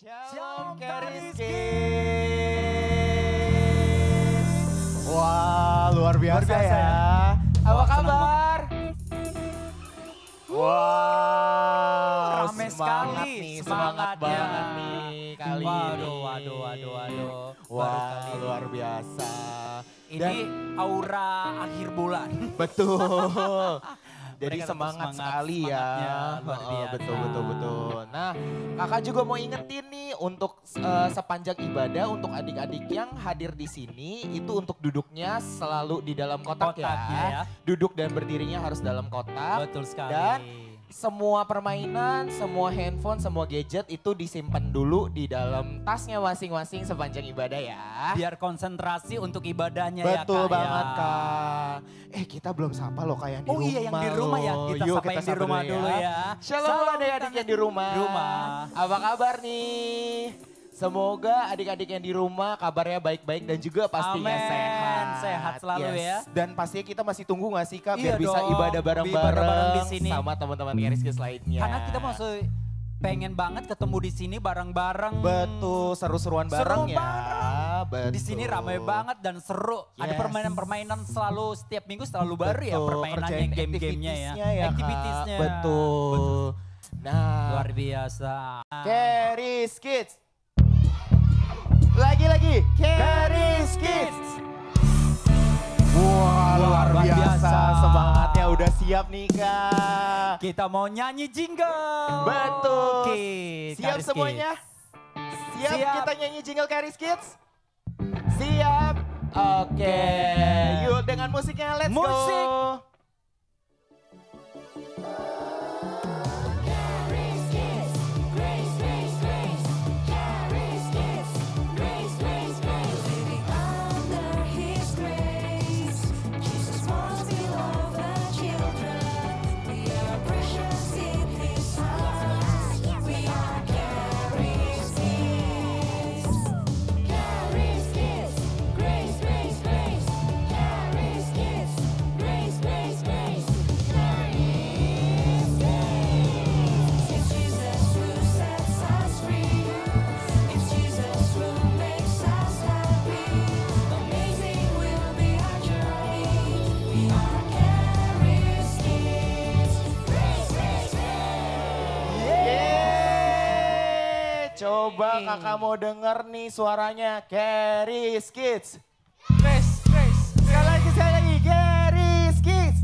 Shalom Kariskis. Wah, luar biasa ya. Apa kabar? Wah, rame sekali. Nih, semangat banget nih kali ini. Waduh. Wah, luar biasa. Ini aura akhir bulan. Betul. Jadi Mereka semangat tetap sekali ya. luar biasa. Betul. Nah, kakak juga mau ingetin nih untuk sepanjang ibadah untuk adik-adik yang hadir di sini itu untuk duduknya selalu di dalam kotak Kotaknya ya. Duduk dan berdirinya harus dalam kotak. Betul sekali. Dan semua permainan, semua handphone, semua gadget itu disimpan dulu di dalam tasnya masing-masing sepanjang ibadah ya. Biar konsentrasi untuk ibadahnya Betul ya Kak. banget Kak. Kita belum sapa loh Kak yang di rumah. Oh iya yang di rumah ya, kita Yuk, sapa yang di rumah dulu ya. Shalom adik-adik yang di rumah. Rumah. Apa kabar nih? Semoga adik-adik yang di rumah kabarnya baik-baik dan juga pastinya Amen. sehat. Sehat selalu ya. Dan pastinya kita masih tunggu gak sih Kak biar Iya bisa dong, ibadah ibadah bareng bareng-bareng di sini. sama teman-teman Kariskis lainnya. Karena kita masih pengen banget ketemu di sini bareng-bareng. Betul, seru-seruan bareng ya. Betul. Di sini ramai banget dan seru. Ada Yes. permainan-permainan selalu setiap minggu selalu baru ya Betul, permainannya, kerjain game-gamenya ya. activitiesnya Kak. Activitiesnya. Betul. Nah, Luar biasa. Kariskis. Lagi-lagi, Kariskis. Wah, luar Luar biasa. biasa. Semangatnya udah siap nih Kak. Kita mau nyanyi jingle. Betul. Oke, Siap Kariskis. semuanya? Siap, Siap. kita nyanyi jingle Kariskis? Siap. Oke, yuk dengan musiknya let's Musik. go. Coba kakak mau denger nih suaranya Kariskis. Sekali lagi, Kariskis.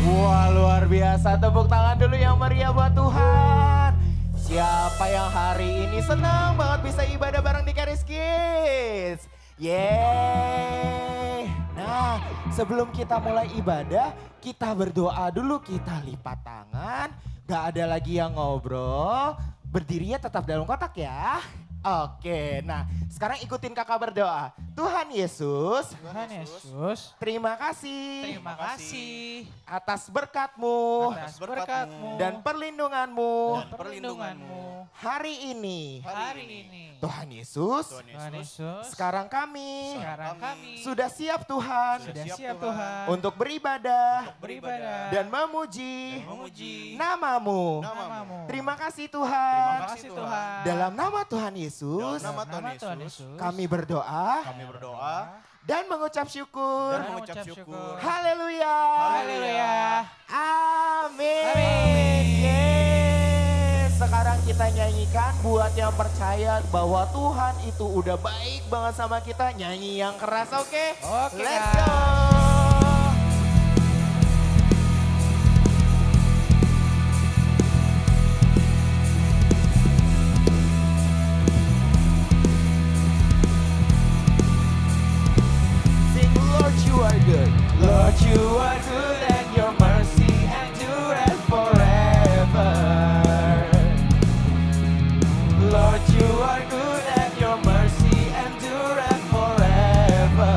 Wah, luar biasa. Tepuk tangan dulu yang meriah buat Tuhan. Siapa yang hari ini senang banget bisa ibadah bareng di Kariskis? Yeay. Nah, sebelum kita mulai ibadah, kita berdoa dulu, kita lipat tangan. Gak ada lagi yang ngobrol. Berdirinya tetap dalam kotak ya. Oke, nah sekarang ikutin kakak berdoa. Tuhan Yesus, terima kasih atas berkat-Mu dan perlindungan-Mu. Hari ini Tuhan Yesus, sekarang kami sudah siap Tuhan untuk beribadah dan memuji namamu. Terima kasih Tuhan. Dalam nama Tuhan Yesus, kami berdoa dan mengucap syukur. Haleluya. Amin. Yes. Sekarang kita nyanyikan buat yang percaya bahwa Tuhan itu udah baik banget sama kita. Nyanyi yang keras, oke? Let's go. Lord, you are good. Lord, you are good and your mercy endureth forever. Lord, you are good and your mercy endureth forever.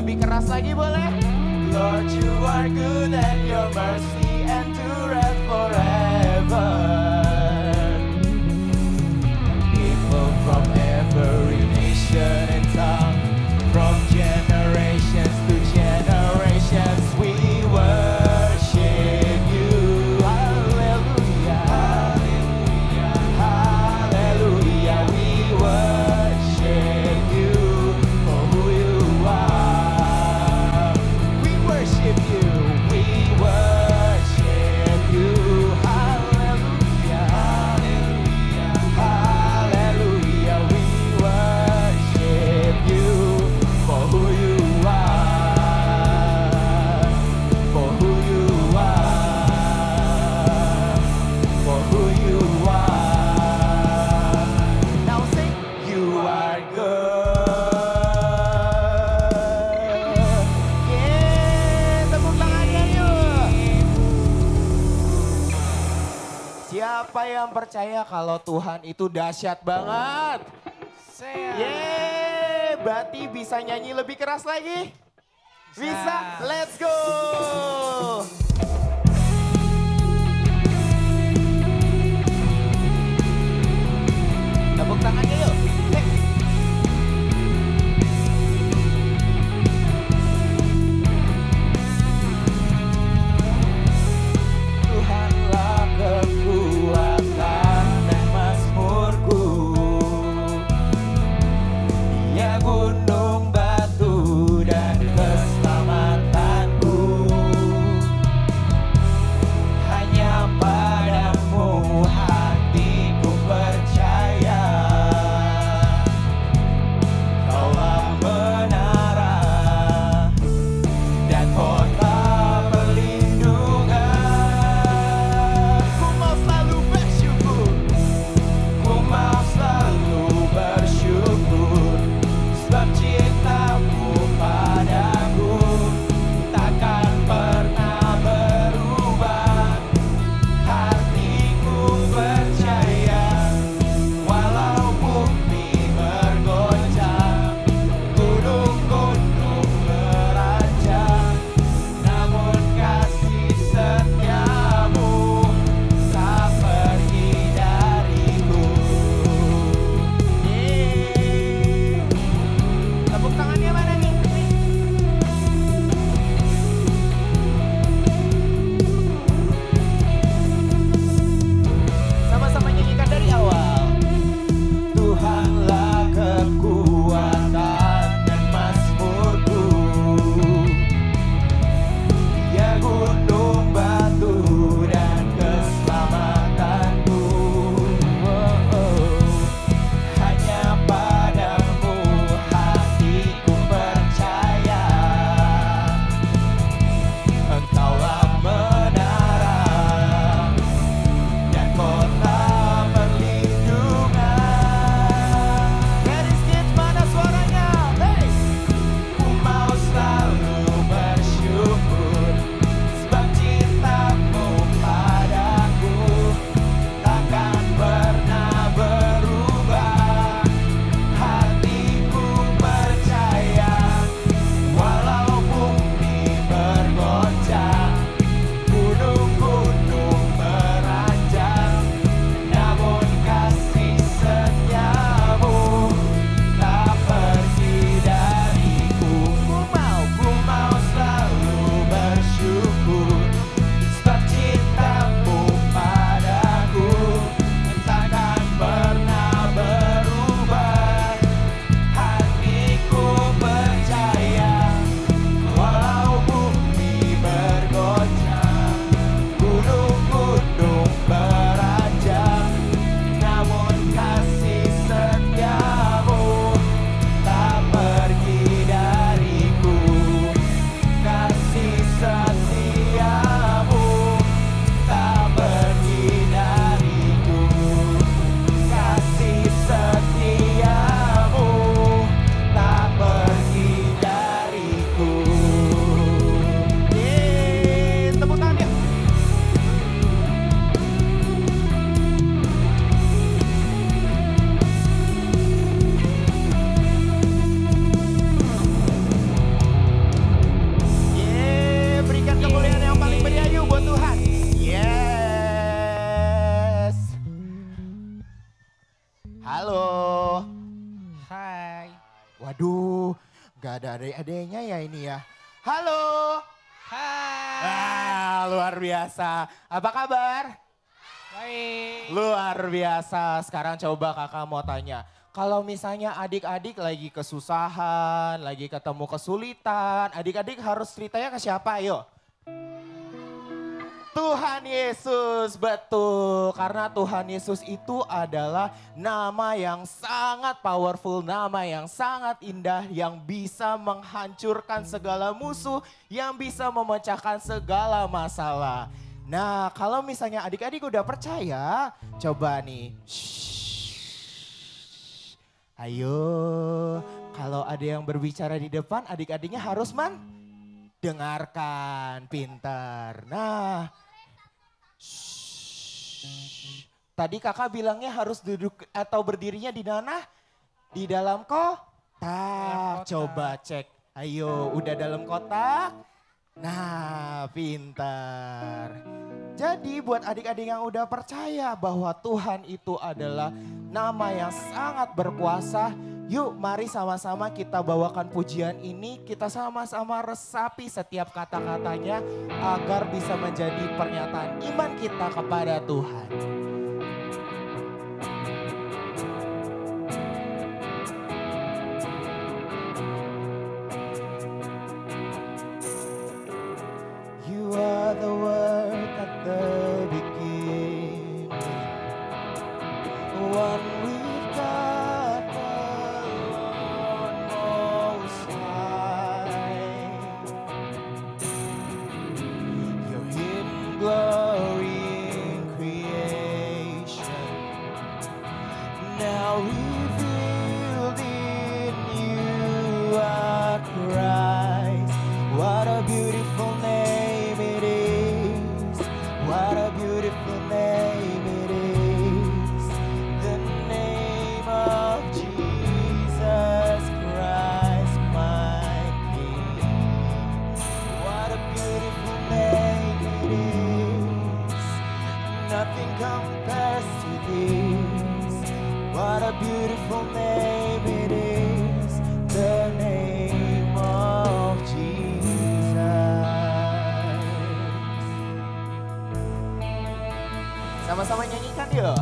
lebih keras lagi boleh? Lord, you are good and your mercy endureth forever. People from every nation and tongue, from generations to generations, we worship you. Hallelujah, hallelujah, hallelujah. We worship you for who you are. We worship you, we worship you. Hallelujah, hallelujah, hallelujah. We worship you for who you are, for who you are, for who you are. Now sing, you are good. Yeah, tepuk tangannya yuk. Siapa yang percaya kalau Tuhan itu dahsyat banget? Yeay, berarti bisa nyanyi lebih keras lagi? Bisa, let's go! Tepuk tangannya yuk. Hey. Tuhanlah kekuatan dan mazmurku, Dia gunung batu dan keselamatanku. Gak ada adek-adeknya ya ini ya. Halo. Hai. Luar biasa. Apa kabar? Baik. Luar biasa. Sekarang coba kakak mau tanya. Kalau misalnya adik-adik lagi kesusahan, lagi ketemu kesulitan, adik-adik harus ceritanya ke siapa? Ayo. Tuhan Yesus, betul. Karena Tuhan Yesus itu adalah nama yang sangat powerful, nama yang sangat indah, yang bisa menghancurkan segala musuh, yang bisa memecahkan segala masalah. Nah, kalau misalnya adik-adik udah percaya, coba nih. Ayo, kalau ada yang berbicara di depan, adik-adiknya harus dengarkan, pintar. Nah, tadi kakak bilangnya harus duduk atau berdirinya di mana? Di dalam kotak. Coba cek. Ayo, udah dalam kotak? Nah, pintar. Jadi buat adik-adik yang udah percaya bahwa Tuhan itu adalah nama yang sangat berkuasa, yuk mari sama-sama kita bawakan pujian ini, kita sama-sama resapi setiap kata-katanya agar bisa menjadi pernyataan iman kita kepada Tuhan. You are the word at the beginning, one with God the Lord Most High. Your hidden glory in creation, now revealed in you are Christ. What a beautiful name it is. What a beautiful name it is. The name of Jesus Christ, my King. What a beautiful name it is. Nothing compares to this. What a beautiful name it is. The name of Jesus. Sama-sama nyanyikan yuk.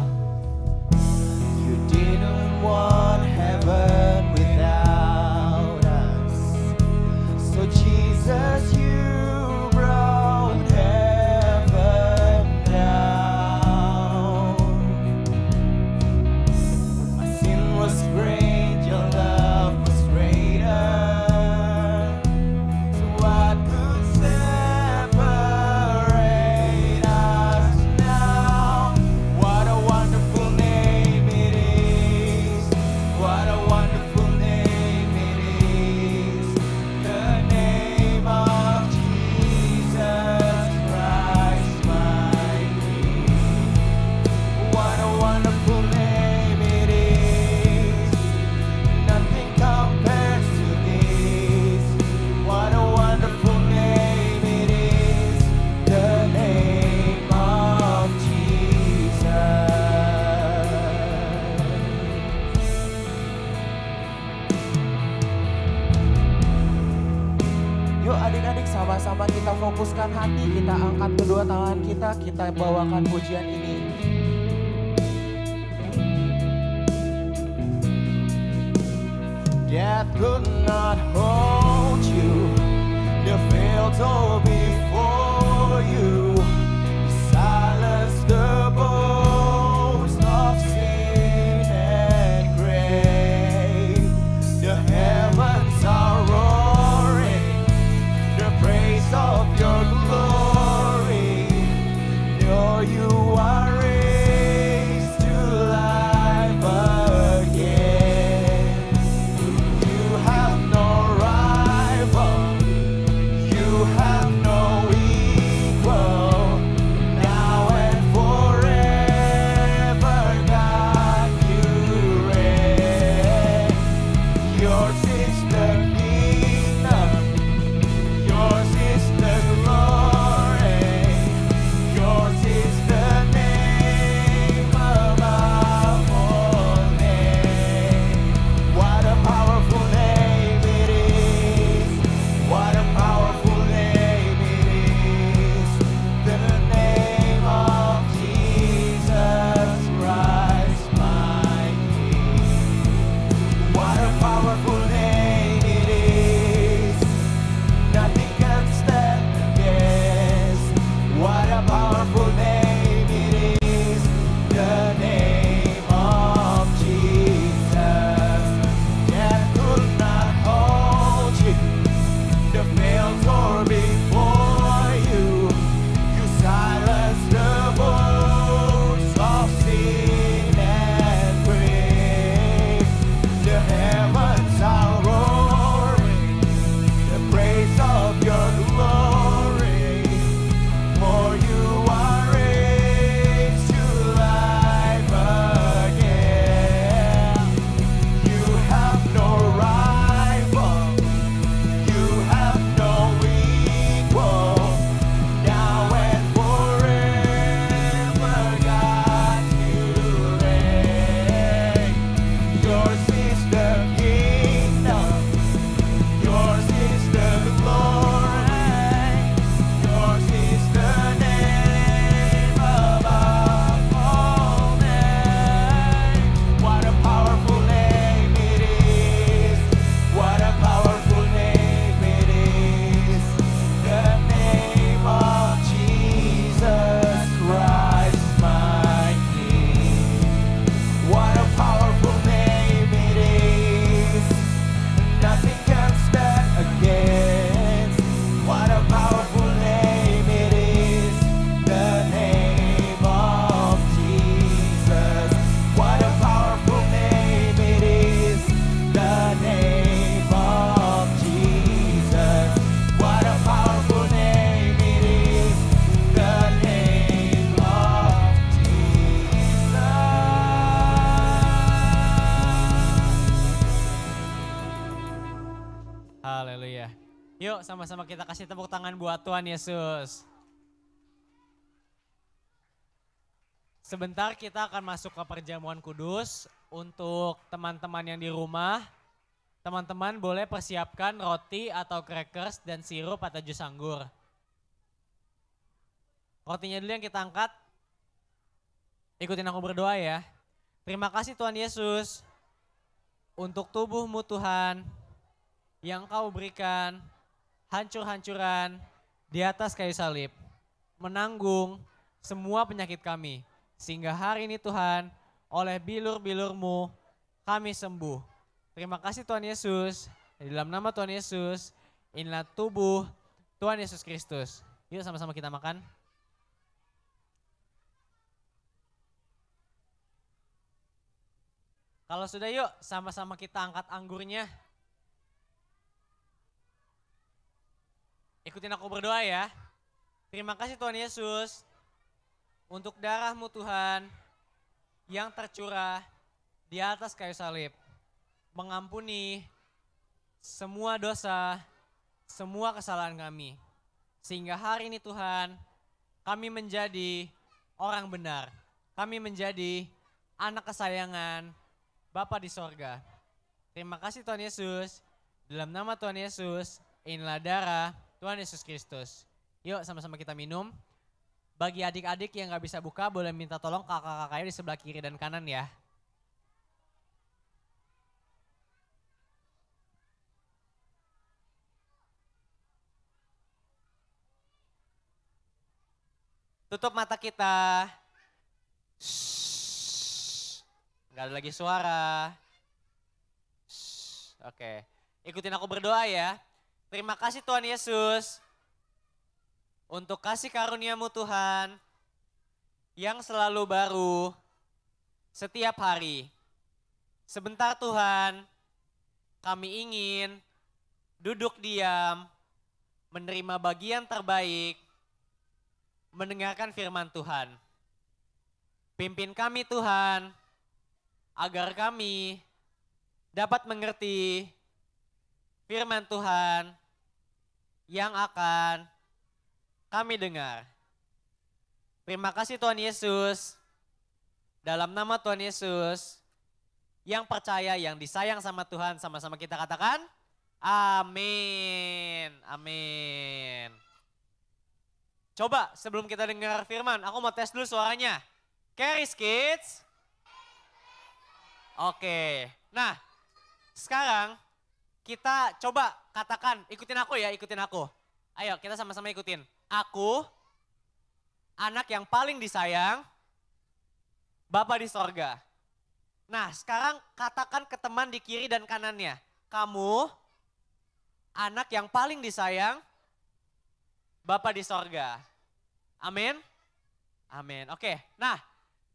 You didn't want heaven without us, so Jesus you brought heaven down. My sin was great, your love was greater. So what could separate us now? What a wonderful name it is. What a wonderful name it is. The name of Jesus Christ, my King. What a wonderful name it is. Nothing compares to this. What a wonderful name it is. The name of Jesus. Yuk adik-adik sama-sama kita fokuskan hati, kita angkat kedua tangan kita bawakan pujian ini. Death could not hold you, the veil tore before you, silence the boast of sin and grave. The heavens are roaring, the praise of your glory. Know you are raised to life again. You have no rival, you have no equal. Now and forever, God, you reign. Yours is the kingdom, yours is the glory, yours is the name above all names. What a powerful name it is. Yuk sama-sama kita kasih tepuk tangan buat Tuhan Yesus. Sebentar kita akan masuk ke perjamuan kudus. Untuk teman-teman yang di rumah, teman-teman boleh persiapkan roti atau crackers dan sirup atau jus anggur. Rotinya dulu yang kita angkat. Ikutin aku berdoa ya. Terima kasih Tuhan Yesus untuk tubuh-Mu Tuhan yang Kau berikan hancur-hancuran di atas kayu salib. Menanggung semua penyakit kami. Sehingga hari ini Tuhan, oleh bilur-bilur-Mu kami sembuh. Terima kasih Tuhan Yesus. Di dalam nama Tuhan Yesus, inilah tubuh Tuhan Yesus Kristus. Yuk sama-sama kita makan. Kalau sudah yuk sama-sama kita angkat anggurnya. Ikutin aku berdoa ya. Terima kasih Tuhan Yesus untuk darah-Mu Tuhan yang tercurah di atas kayu salib. Mengampuni semua dosa, semua kesalahan kami. Sehingga hari ini Tuhan, kami menjadi orang benar. Kami menjadi anak kesayangan Bapa di sorga. Terima kasih Tuhan Yesus. Dalam nama Tuhan Yesus, inilah darah Tuhan Yesus Kristus. Yuk sama-sama kita minum. Bagi adik-adik yang gak bisa buka, boleh minta tolong kakak-kakaknya di sebelah kiri dan kanan ya. Tutup mata kita. Gak ada lagi suara. Oke, ikutin aku berdoa ya. Terima kasih Tuhan Yesus untuk kasih karunia-Mu Tuhan yang selalu baru setiap hari. Sebentar Tuhan, kami ingin duduk diam, menerima bagian terbaik, mendengarkan firman Tuhan. Pimpin kami Tuhan, agar kami dapat mengerti firman Tuhan yang akan kami dengar. Terima kasih Tuhan Yesus. Dalam nama Tuhan Yesus, yang percaya, yang disayang sama Tuhan, sama-sama kita katakan, amin, amin. Coba sebelum kita dengar firman, aku mau tes dulu suaranya. Charis Kids? Oke, nah sekarang kita coba katakan, ikutin aku ya, ikutin aku. Ayo kita sama-sama ikutin. Aku, anak yang paling disayang, Bapa di sorga. Nah sekarang katakan ke teman di kiri dan kanannya. Kamu, anak yang paling disayang, Bapa di sorga. Amin? Amin. Oke, nah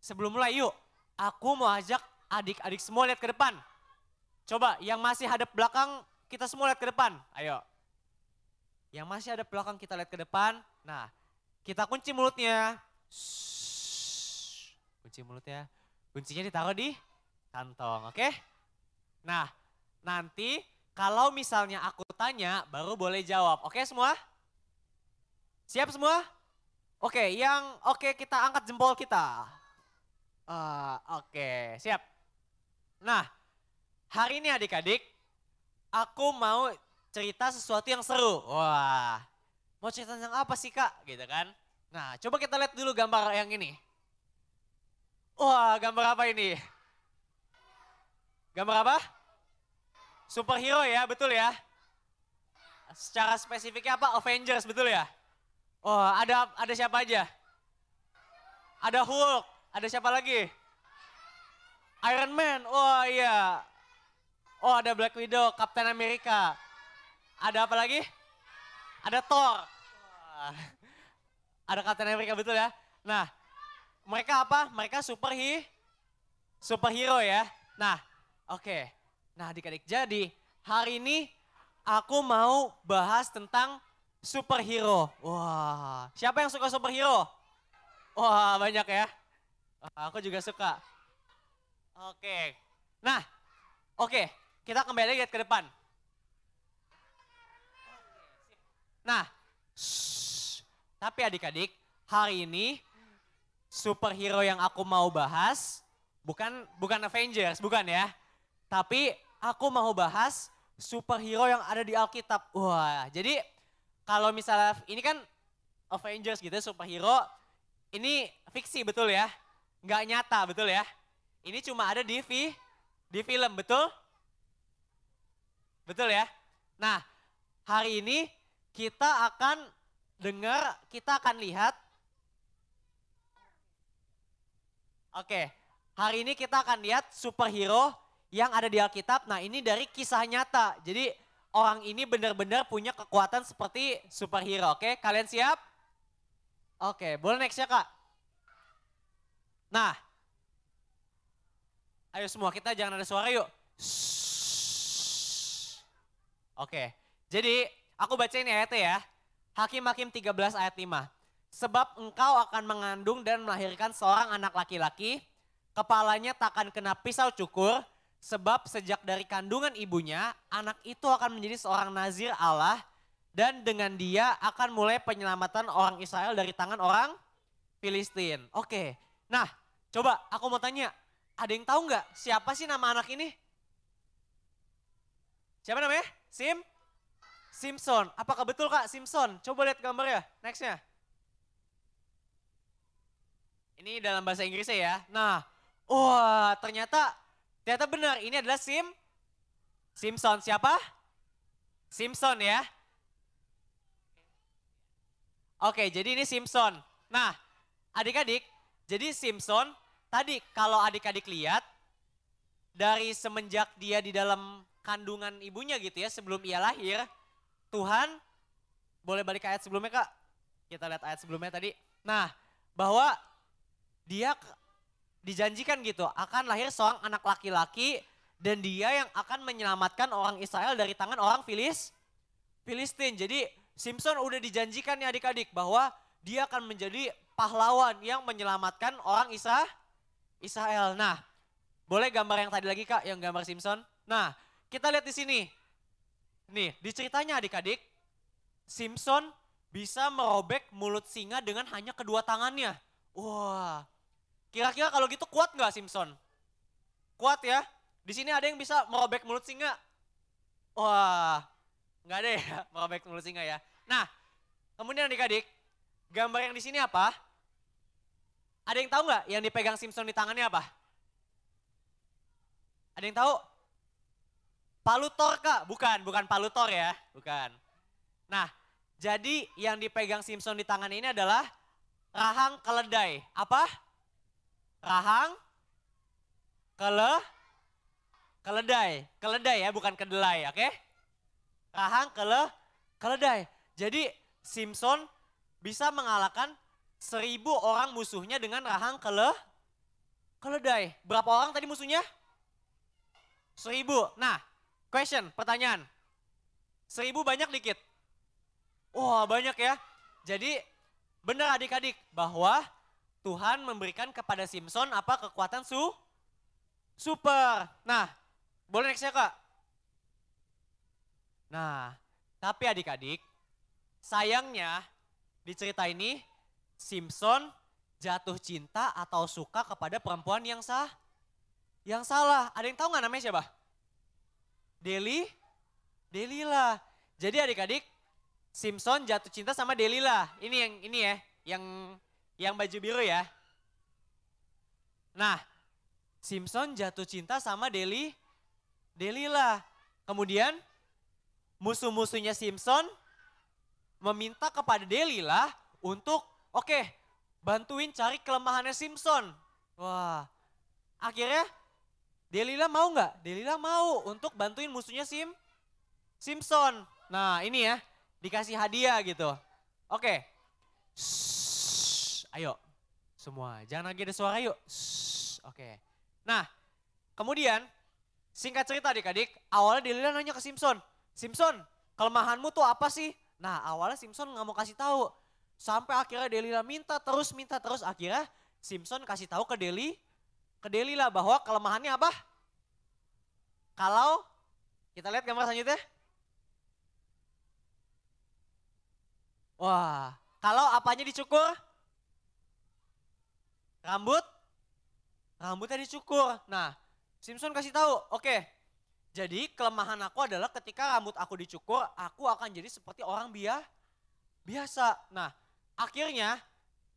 sebelum mulai yuk, aku mau ajak adik-adik semua lihat ke depan. Coba yang masih hadap belakang, kita semua lihat ke depan. Ayo. Yang masih hadap belakang kita lihat ke depan. Nah, kita kunci mulutnya. Kunci mulutnya. Kuncinya ditaruh di kantong, oke? Nah, nanti kalau misalnya aku tanya, baru boleh jawab. Oke semua? Siap semua? Oke, kita angkat jempol kita. Oke, siap. Nah, hari ini adik-adik, aku mau cerita sesuatu yang seru. Wah, mau cerita tentang apa sih kak? Gitu kan. Nah, coba kita lihat dulu gambar yang ini. Wah, gambar apa ini? Gambar apa? Superhero ya, betul ya? Secara spesifiknya apa? Avengers, betul ya? Oh, ada siapa aja? Ada Hulk, ada siapa lagi? Iron Man, oh iya. Oh ada Black Widow, Captain America. Ada apa lagi? Ada Thor. Wah. Ada Captain America, betul ya? Nah, mereka apa? Mereka superhero ya. Nah, oke. Nah adik-adik, jadi hari ini aku mau bahas tentang superhero. Wah, siapa yang suka superhero? Wah banyak ya. Aku juga suka. Oke. Nah, oke. Kita kembali lihat ke depan. Nah, tapi adik-adik, hari ini superhero yang aku mau bahas bukan Avengers, bukan ya. Tapi aku mau bahas superhero yang ada di Alkitab. Wah, jadi kalau misalnya ini kan Avengers gitu superhero, ini fiksi betul ya? Nggak nyata betul ya? Ini cuma ada di film, betul? Betul ya? Nah, hari ini kita akan lihat. Oke, hari ini kita akan lihat superhero yang ada di Alkitab. Nah, ini dari kisah nyata. Jadi orang ini benar-benar punya kekuatan seperti superhero. Oke, kalian siap? Oke, boleh next ya Kak? Nah, ayo semua kita jangan ada suara yuk. Oke, jadi aku bacain ayatnya ya. Hakim-Hakim 13 ayat 5. Sebab engkau akan mengandung dan melahirkan seorang anak laki-laki, kepalanya takkan kena pisau cukur, sebab sejak dari kandungan ibunya, anak itu akan menjadi seorang nazir Allah, dan dengan dia akan mulai penyelamatan orang Israel dari tangan orang Filistin. Oke, nah coba aku mau tanya, ada yang tahu nggak siapa sih nama anak ini? Siapa namanya? Simpson. Apakah betul Kak Simpson? Coba lihat gambarnya, nextnya. Ini dalam bahasa Inggrisnya ya. Nah, wah ternyata benar ini adalah Simpson. Siapa? Simpson ya. Oke, jadi ini Simpson. Nah, adik-adik, jadi Simpson tadi kalau adik-adik lihat dari semenjak dia di dalam kandungan ibunya gitu ya, sebelum ia lahir, Tuhan, boleh balik ke ayat sebelumnya Kak? Kita lihat ayat sebelumnya tadi. Nah, bahwa dia dijanjikan gitu, akan lahir seorang anak laki-laki dan dia yang akan menyelamatkan orang Israel dari tangan orang Filistin. Jadi Simpson udah dijanjikan nih adik-adik bahwa dia akan menjadi pahlawan yang menyelamatkan orang Israel. Nah, boleh gambar yang tadi lagi Kak, yang gambar Simpson. Nah, kita lihat di sini. Nih, di ceritanya adik-adik, Simpson bisa merobek mulut singa dengan hanya kedua tangannya. Wah, kira-kira kalau gitu kuat nggak Simpson? Kuat ya? Di sini ada yang bisa merobek mulut singa? Wah, nggak ada ya merobek mulut singa ya. Nah, kemudian adik-adik, gambar yang di sini apa? Ada yang tahu nggak yang dipegang Simpson di tangannya apa? Ada yang tahu? Palutor Kak? Bukan palutor ya, bukan. Nah, jadi yang dipegang Simpson di tangan ini adalah rahang keledai. Apa? Rahang keledai. Keledai ya, bukan kedelai, oke? Rahang keledai. Jadi Simpson bisa mengalahkan 1.000 orang musuhnya dengan rahang keledai. Berapa orang tadi musuhnya? 1.000. Nah, pertanyaan. 1.000 banyak dikit? Wah, banyak ya. Jadi benar adik-adik bahwa Tuhan memberikan kepada Simpson apa kekuatan super. Nah, boleh next ya Kak? Nah, tapi adik-adik, sayangnya di cerita ini Simpson jatuh cinta atau suka kepada perempuan yang salah. Ada yang tahu nggak namanya siapa? Delila. Jadi adik-adik, Simpson jatuh cinta sama Delila. Ini ya, yang baju biru ya. Nah, Simpson jatuh cinta sama Delila. Kemudian musuh-musuhnya Simpson meminta kepada Delila untuk bantuin cari kelemahannya Simpson. Wah, akhirnya Delila mau nggak? Delila mau untuk bantuin musuhnya Simpson. Nah ini ya, dikasih hadiah gitu. Oke. Ayo semua, jangan lagi ada suara yuk. Oke. Nah kemudian singkat cerita adik-adik, awalnya Delila nanya ke Simpson. Simpson, kelemahanmu tuh apa sih? Nah awalnya Simpson nggak mau kasih tahu. Sampai akhirnya Delila minta terus. Akhirnya Simpson kasih tahu ke Delila bahwa kelemahannya apa? Kalau kita lihat gambar selanjutnya. Wah, kalau apanya dicukur? Rambutnya dicukur. Nah, Simpson kasih tahu, oke. Jadi kelemahan aku adalah ketika rambut aku dicukur, aku akan jadi seperti orang biasa. Nah, akhirnya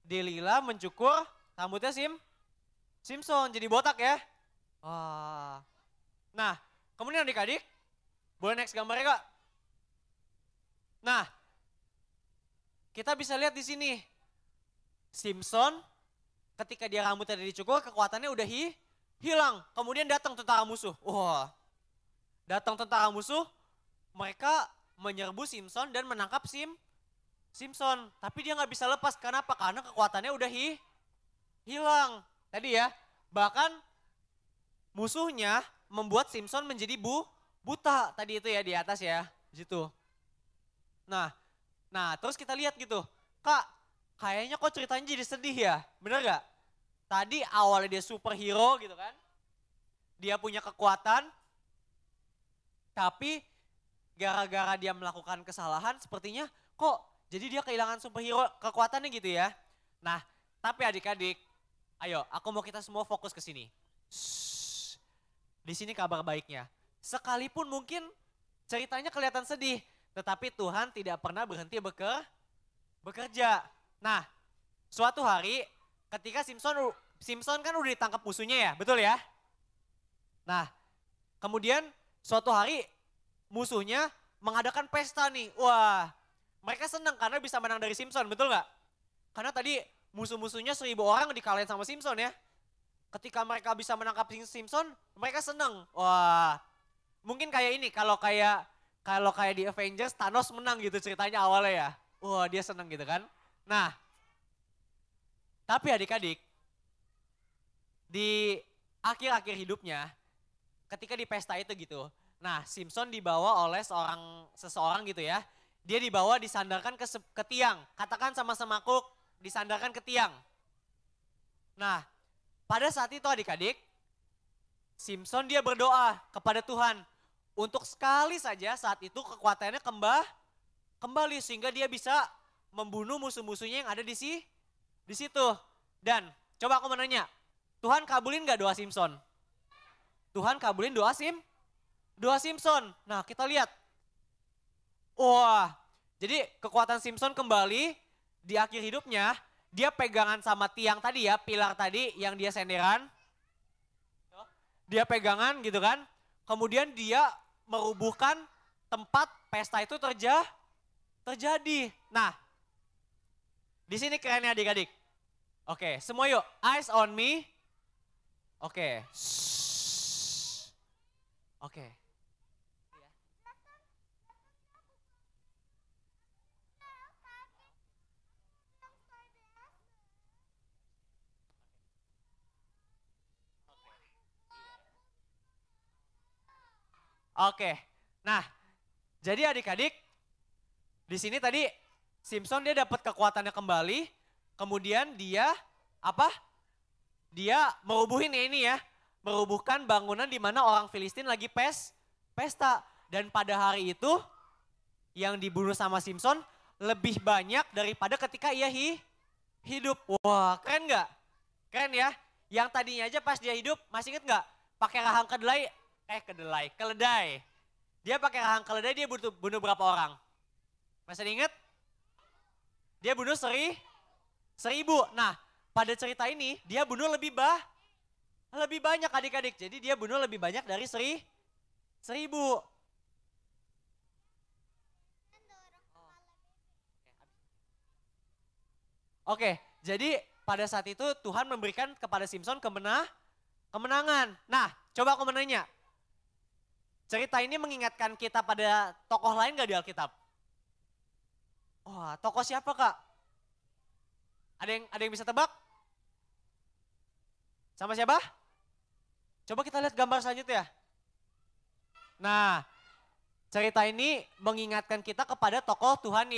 Delila mencukur rambutnya Simpson jadi botak ya. Wah. Nah, kemudian adik-adik, boleh next gambarnya Kak? Nah, kita bisa lihat di sini. Simpson ketika dia rambutnya dicukur, kekuatannya udah hilang. Kemudian datang tentara musuh. Wah. Datang tentara musuh, mereka menyerbu Simpson dan menangkap Simpson. Tapi dia nggak bisa lepas, kenapa? Karena kekuatannya udah hilang. Tadi ya, bahkan musuhnya membuat Simpson menjadi buta. Tadi itu ya di atas ya, di situ. Nah terus kita lihat gitu, Kak, kayaknya kok ceritanya jadi sedih ya, bener gak? Tadi awalnya dia superhero gitu kan, dia punya kekuatan, tapi gara-gara dia melakukan kesalahan sepertinya kok jadi dia kehilangan superhero kekuatannya gitu ya. Nah, tapi adik-adik, ayo aku mau kita semua fokus ke sini. Shhh. Di sini kabar baiknya. Sekalipun mungkin ceritanya kelihatan sedih, tetapi Tuhan tidak pernah berhenti bekerja. Nah, suatu hari ketika Simpson kan udah ditangkap musuhnya ya, betul ya? Nah, kemudian suatu hari musuhnya mengadakan pesta nih. Wah, mereka senang karena bisa menang dari Simpson, betul gak? Karena tadi musuh-musuhnya 1000 orang dikalahin sama Simpson ya. Ketika mereka bisa menangkap Simpson, mereka senang. Wah, mungkin kayak ini, kalau kayak di Avengers, Thanos menang gitu ceritanya awalnya ya. Wah, dia senang gitu kan. Nah, tapi adik-adik, di akhir-akhir hidupnya, ketika di pesta itu gitu, nah Simpson dibawa oleh seseorang gitu ya. Dia dibawa disandarkan ke tiang. Katakan sama-sama aku, disandarkan ke tiang. Nah, pada saat itu adik-adik, Simpson dia berdoa kepada Tuhan. Untuk sekali saja saat itu kekuatannya kembali sehingga dia bisa membunuh musuh-musuhnya yang ada di situ. Dan coba aku menanya, Tuhan kabulin gak doa Simpson? Tuhan kabulin doa Simpson. Nah, kita lihat. Wah, jadi kekuatan Simpson kembali di akhir hidupnya, dia pegangan sama tiang tadi ya, pilar tadi yang dia senderan. Dia pegangan gitu kan. Kemudian dia merubuhkan tempat pesta itu terjadi. Nah, di sini kerennya adik-adik. Oke, semua yuk, eyes on me. Oke. Oke. Oke. Nah, jadi adik-adik, di sini tadi Simpson dia dapat kekuatannya kembali, kemudian dia apa? Dia merubuhin ya ini ya, merubuhkan bangunan di mana orang Filistin lagi pesta. Dan pada hari itu yang dibunuh sama Simpson lebih banyak daripada ketika ia hidup. Wah, keren nggak? Keren ya. Yang tadinya aja pas dia hidup, masih inget nggak? Pakai rahang keledai. Dia pakai rahang keledai, dia bunuh berapa orang? Masih inget? Dia bunuh 1000. Nah, pada cerita ini dia bunuh lebih banyak adik-adik. Jadi dia bunuh lebih banyak dari 1000. Oke, jadi pada saat itu Tuhan memberikan kepada Simpson kemenangan. Nah, coba aku menanya. Cerita ini mengingatkan kita pada tokoh lain gak di Alkitab? Wah, tokoh siapa Kak? Ada yang bisa tebak? Sama siapa? Coba kita lihat gambar selanjutnya. Nah, cerita ini mengingatkan kita kepada tokoh Tuhan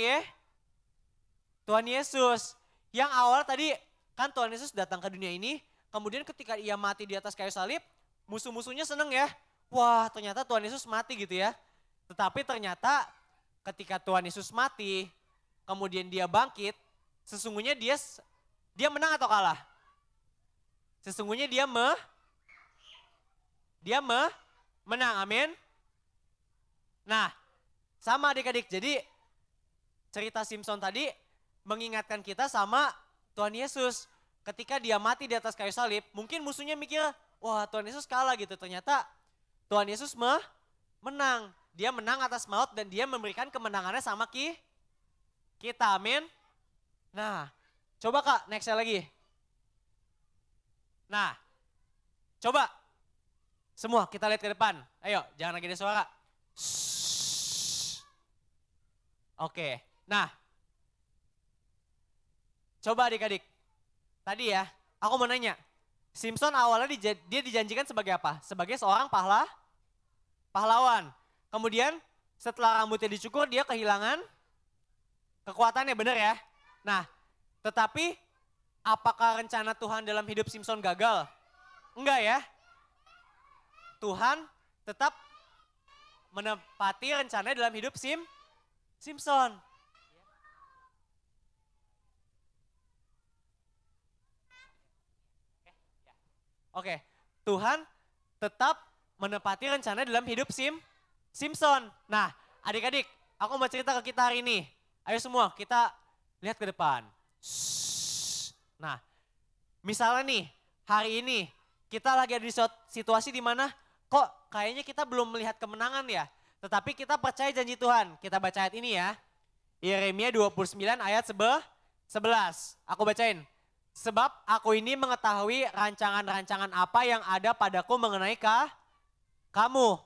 Yesus. Yang awal tadi kan Tuhan Yesus datang ke dunia ini, kemudian ketika ia mati di atas kayu salib, musuh-musuhnya seneng ya. Wah, ternyata Tuhan Yesus mati gitu ya. Tetapi ternyata ketika Tuhan Yesus mati, kemudian dia bangkit, sesungguhnya dia menang atau kalah? Sesungguhnya menang, amin. Nah, sama adik-adik, jadi cerita Simpson tadi mengingatkan kita sama Tuhan Yesus. Ketika dia mati di atas kayu salib, mungkin musuhnya mikir, wah Tuhan Yesus kalah gitu. Ternyata Tuhan Yesus menang. Dia menang atas maut dan dia memberikan kemenangannya sama kita, amin. Nah, coba Kak, next lagi. Nah, coba semua kita lihat ke depan. Ayo, jangan lagi ada suara. Oke, nah. Coba adik-adik. Tadi ya, aku mau nanya. Simpson awalnya dia dijanjikan sebagai apa? Sebagai seorang pahlawan. Kemudian setelah rambutnya dicukur dia kehilangan kekuatannya, benar ya? Nah, tetapi apakah rencana Tuhan dalam hidup Simpson gagal? Enggak ya. Tuhan tetap menepati rencananya dalam hidup Simpson. Oke, Tuhan tetap menepati rencana dalam hidup Simpson. Nah, adik-adik, aku mau cerita ke kita hari ini. Ayo semua, kita lihat ke depan. Nah, misalnya nih, hari ini kita lagi ada di situasi di mana kok kayaknya kita belum melihat kemenangan ya. Tetapi kita percaya janji Tuhan. Kita baca ayat ini ya. Yeremia 29 ayat 11. Aku bacain. Sebab aku ini mengetahui rancangan-rancangan apa yang ada padaku mengenai kamu.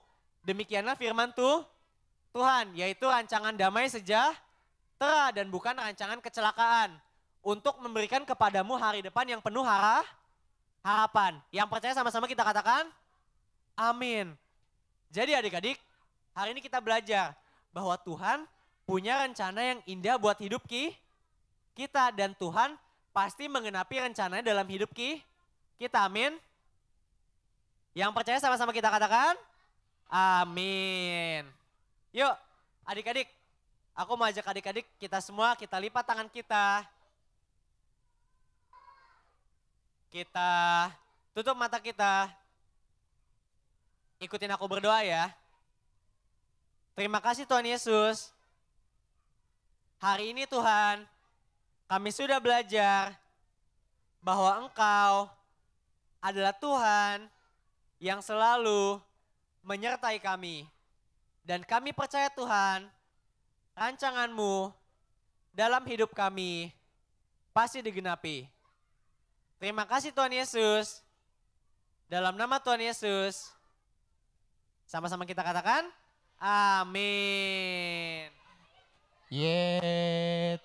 Demikianlah firman Tuhan, yaitu rancangan damai sejahtera dan bukan rancangan kecelakaan. Untuk memberikan kepadamu hari depan yang penuh harapan. Yang percaya sama-sama kita katakan, amin. Jadi adik-adik, hari ini kita belajar bahwa Tuhan punya rencana yang indah buat hidup kita. Dan Tuhan pasti menggenapi rencananya dalam hidup kita, amin. Yang percaya sama-sama kita katakan, amin. Yuk adik-adik, aku mau ajak adik-adik kita semua, kita lipat tangan kita. Kita tutup mata kita. Ikutin aku berdoa ya. Terima kasih Tuhan Yesus. Hari ini Tuhan, kami sudah belajar bahwa Engkau adalah Tuhan yang selalu menyertai kami. Dan kami percaya Tuhan, rancangan-Mu dalam hidup kami pasti digenapi. Terima kasih Tuhan Yesus. Dalam nama Tuhan Yesus, sama-sama kita katakan, amin.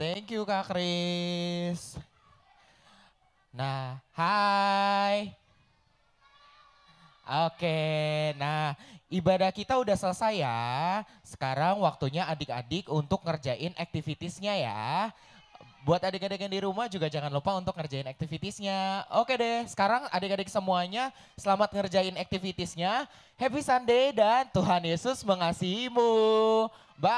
Thank you Kak Kris. Nah, hai. Oke, nah ibadah kita udah selesai ya. Sekarang waktunya adik-adik untuk ngerjain activitiesnya ya. Buat adik-adik yang di rumah juga jangan lupa untuk ngerjain activitiesnya. Oke deh, sekarang adik-adik semuanya selamat ngerjain activitiesnya. Happy Sunday dan Tuhan Yesus mengasihimu. Bye.